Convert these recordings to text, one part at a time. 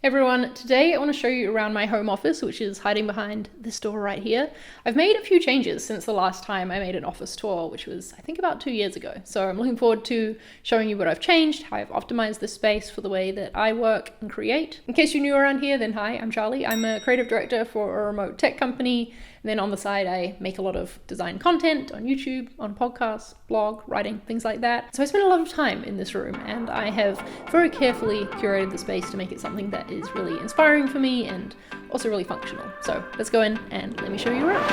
Everyone, today I want to show you around my home office, which is hiding behind this door right here. I've made a few changes since the last time I made an office tour, which was I think about 2 years ago. So I'm looking forward to showing you what I've changed, how I've optimized this space for the way that I work and create. In case you're new around here, then hi, I'm Charlie. I'm a creative director for a remote tech company. And then on the side, I make a lot of design content on YouTube, on podcasts, blog, writing, things like that. So I spend a lot of time in this room, and I have very carefully curated the space to make it something that is really inspiring for me and also really functional. So let's go in and let me show you around.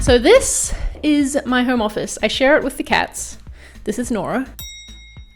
So this is my home office. I share it with the cats. This is Nora.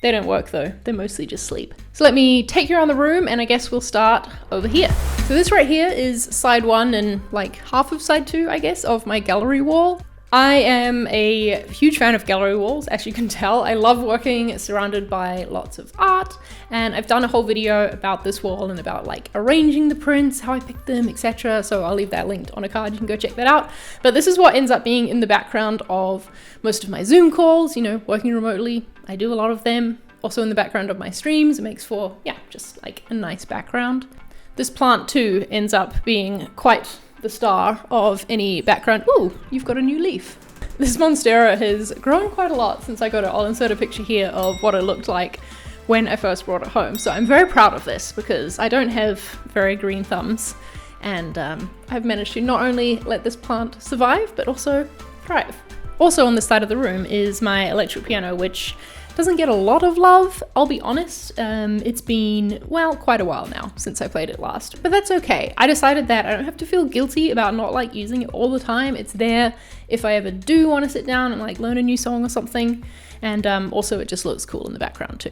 They don't work though, they mostly just sleep. So let me take you around the room, and I guess we'll start over here. So this right here is side one and like half of side two, I guess, of my gallery wall. I am a huge fan of gallery walls, as you can tell. I love working surrounded by lots of art, and I've done a whole video about this wall and about like arranging the prints, how I picked them, etc. So I'll leave that linked on a card, you can go check that out. But this is what ends up being in the background of most of my Zoom calls, you know, working remotely. I do a lot of them. Also in the background of my streams, it makes for, yeah, just like a nice background. This plant too ends up being quite the star of any background. Ooh, you've got a new leaf. This Monstera has grown quite a lot since I got it. I'll insert a picture here of what it looked like when I first brought it home. So I'm very proud of this because I don't have very green thumbs, and I've managed to not only let this plant survive, but also thrive. Also on this side of the room is my electric piano, which doesn't get a lot of love, I'll be honest. It's been, well, quite a while now since I played it last, but that's okay. I decided that I don't have to feel guilty about not like using it all the time. It's there if I ever do want to sit down and like learn a new song or something. And also it just looks cool in the background too.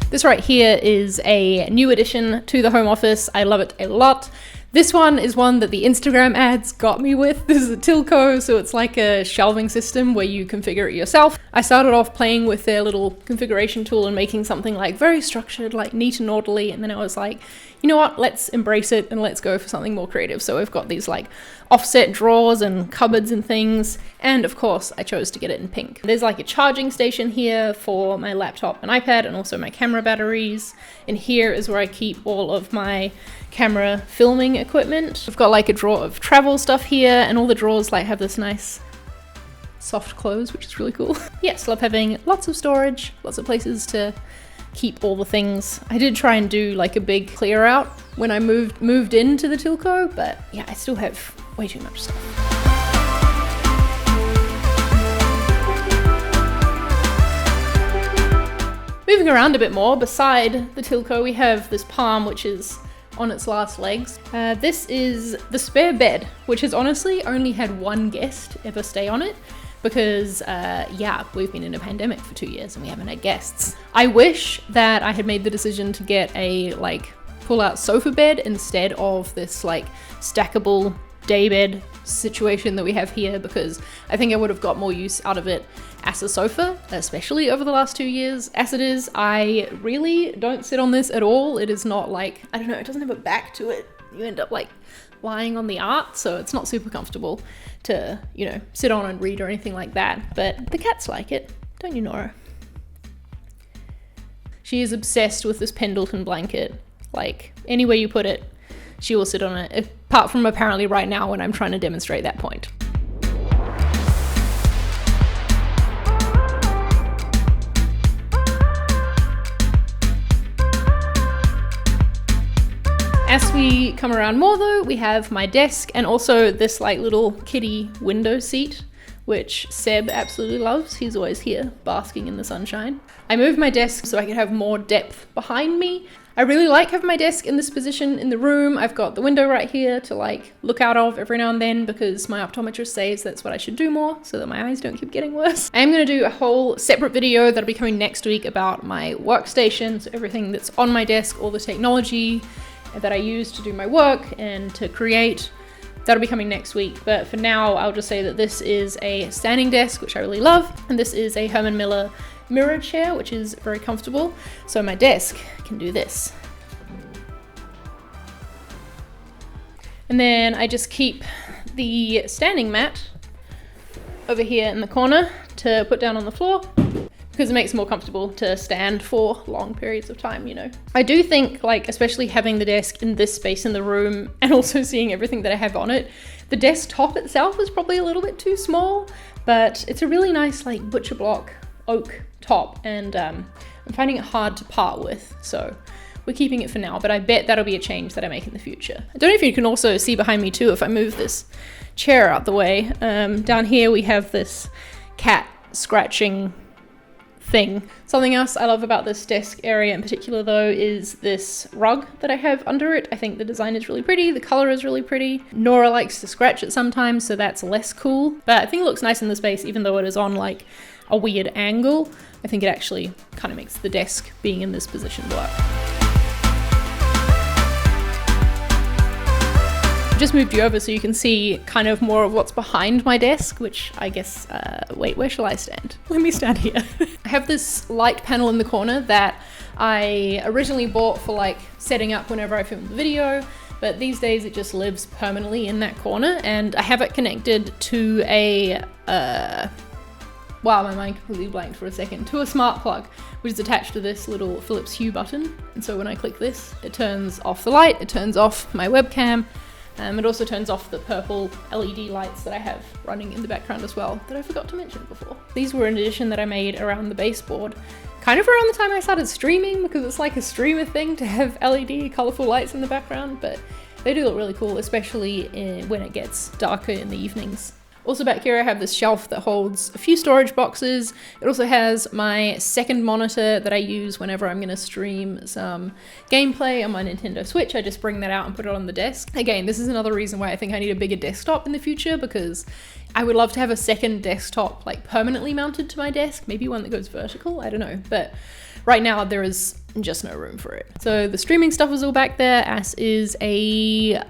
This right here is a new addition to the home office. I love it a lot. This one is one that the Instagram ads got me with. This is a Tilco, so it's like a shelving system where you configure it yourself. I started off playing with their little configuration tool and making something like very structured, like neat and orderly, and then I was like, you know what, let's embrace it and let's go for something more creative. So we've got these like offset drawers and cupboards and things, and of course I chose to get it in pink. There's like a charging station here for my laptop and iPad, and also my camera batteries. And here is where I keep all of my camera filming equipment. I've got like a drawer of travel stuff here, and all the drawers like have this nice soft close, which is really cool. Yes, love having lots of storage, lots of places to keep all the things. I did try and do like a big clear out when I moved into the Tilco, but yeah, I still have way too much stuff. Moving around a bit more, beside the Tilco we have this palm, which is on its last legs. This is the spare bed, which has honestly only had one guest ever stay on it because, yeah, we've been in a pandemic for 2 years and we haven't had guests. I wish that I had made the decision to get a like pull-out sofa bed instead of this like stackable daybed situation that we have here, because I think I would have got more use out of it as a sofa, especially over the last 2 years. As it is, I really don't sit on this at all. It is not like, I don't know, it doesn't have a back to it. You end up like lying on the art, so it's not super comfortable to, you know, sit on and read or anything like that. But the cats like it, don't you, Nora? She is obsessed with this Pendleton blanket. Like, anywhere you put it, she will sit on it, apart from apparently right now when I'm trying to demonstrate that point. As we come around more though, we have my desk and also this like little kitty window seat, which Seb absolutely loves. He's always here basking in the sunshine. I moved my desk so I could have more depth behind me. I really like having my desk in this position in the room. I've got the window right here to like look out of every now and then because my optometrist says that's what I should do more so that my eyes don't keep getting worse. I am going to do a whole separate video that'll be coming next week about my workstation, so everything that's on my desk, all the technology that I use to do my work and to create. That'll be coming next week, but for now I'll just say that this is a standing desk, which I really love, and this is a Herman Miller mirror chair, which is very comfortable, so my desk can do this. And then I just keep the standing mat over here in the corner to put down on the floor, because it makes it more comfortable to stand for long periods of time, you know. I do think, like, especially having the desk in this space in the room and also seeing everything that I have on it, the desktop itself is probably a little bit too small, but it's a really nice, like, butcher block oak top, and I'm finding it hard to part with, so we're keeping it for now, but I bet that'll be a change that I make in the future. I don't know if you can also see behind me too if I move this chair out the way. Down here we have this cat scratching thing. Something else I love about this desk area in particular though is this rug that I have under it. I think the design is really pretty, the color is really pretty. Nora likes to scratch it sometimes, so that's less cool, but I think it looks nice in the space even though it is on like a weird angle. I think it actually kind of makes the desk being in this position work. Just moved you over so you can see kind of more of what's behind my desk, which I guess, wait, where shall I stand? Let me stand here. I have this light panel in the corner that I originally bought for like setting up whenever I film the video, but these days it just lives permanently in that corner, and I have it connected to a, wow, my mind completely blanked for a second, to a smart plug, which is attached to this little Philips Hue button. And so when I click this, it turns off the light, it turns off my webcam. It also turns off the purple LED lights that I have running in the background as well, that I forgot to mention before. These were an addition that I made around the baseboard, kind of around the time I started streaming, because it's like a streamer thing to have LED colorful lights in the background, but they do look really cool, especially when it gets darker in the evenings. Also back here I have this shelf that holds a few storage boxes. It also has my second monitor that I use whenever I'm going to stream some gameplay on my Nintendo Switch. I just bring that out and put it on the desk. Again, this is another reason why I think I need a bigger desktop in the future, because I would love to have a second desktop like permanently mounted to my desk, maybe one that goes vertical, I don't know, but right now there is just no room for it. So the streaming stuff is all back there, as is a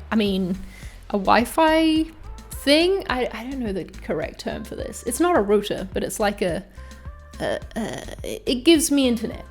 Wi-Fi thing. I don't know the correct term for this. It's not a router, but it's like it gives me internet.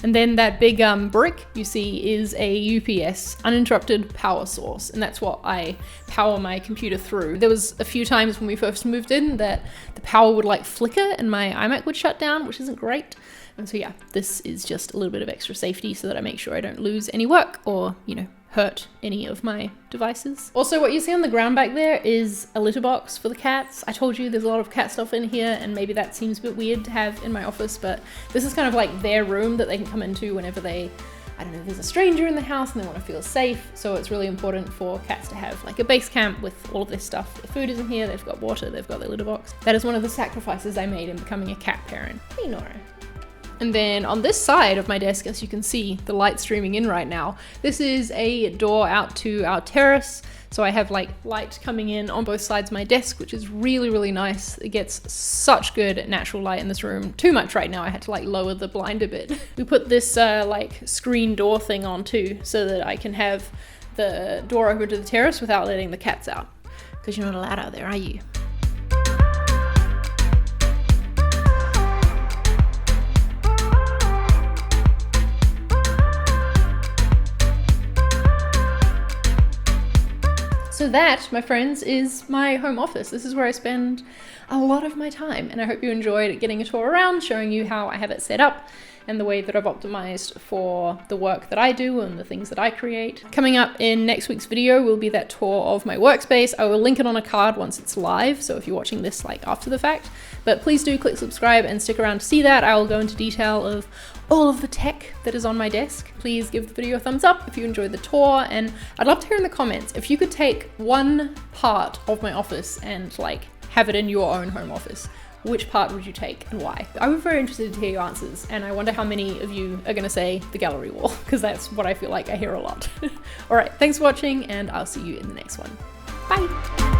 And then that big brick you see is a UPS, uninterrupted power source, and that's what I power my computer through. There was a few times when we first moved in that the power would like flicker and my iMac would shut down, which isn't great. And so yeah, this is just a little bit of extra safety so that I make sure I don't lose any work or, you know, hurt any of my devices. Also, what you see on the ground back there is a litter box for the cats. I told you there's a lot of cat stuff in here, and maybe that seems a bit weird to have in my office, but this is kind of like their room that they can come into whenever they, I don't know, there's a stranger in the house and they want to feel safe. So it's really important for cats to have like a base camp with all of this stuff. The food is in here, they've got water, they've got their litter box. That is one of the sacrifices I made in becoming a cat parent. Hey, Nora. And then on this side of my desk, as you can see, the light streaming in right now, this is a door out to our terrace. So I have like light coming in on both sides of my desk, which is really, really nice. It gets such good natural light in this room. Too much right now, I had to like lower the blind a bit. We put this like screen door thing on too, so that I can have the door open to the terrace without letting the cats out. Because you're not allowed out there, are you? So that, my friends, is my home office. This is where I spend a lot of my time, and I hope you enjoyed getting a tour around, showing you how I have it set up and the way that I've optimized for the work that I do and the things that I create. Coming up in next week's video will be that tour of my workspace. I will link it on a card once it's live, so if you're watching this like after the fact, but please do click subscribe and stick around to see that. I will go into detail of all of the tech that is on my desk. Please give the video a thumbs up if you enjoyed the tour, and I'd love to hear in the comments if you could take one part of my office and like have it in your own home office. Which part would you take and why? I was very interested to hear your answers, and I wonder how many of you are gonna say the gallery wall, because that's what I feel like I hear a lot. All right, thanks for watching, and I'll see you in the next one. Bye.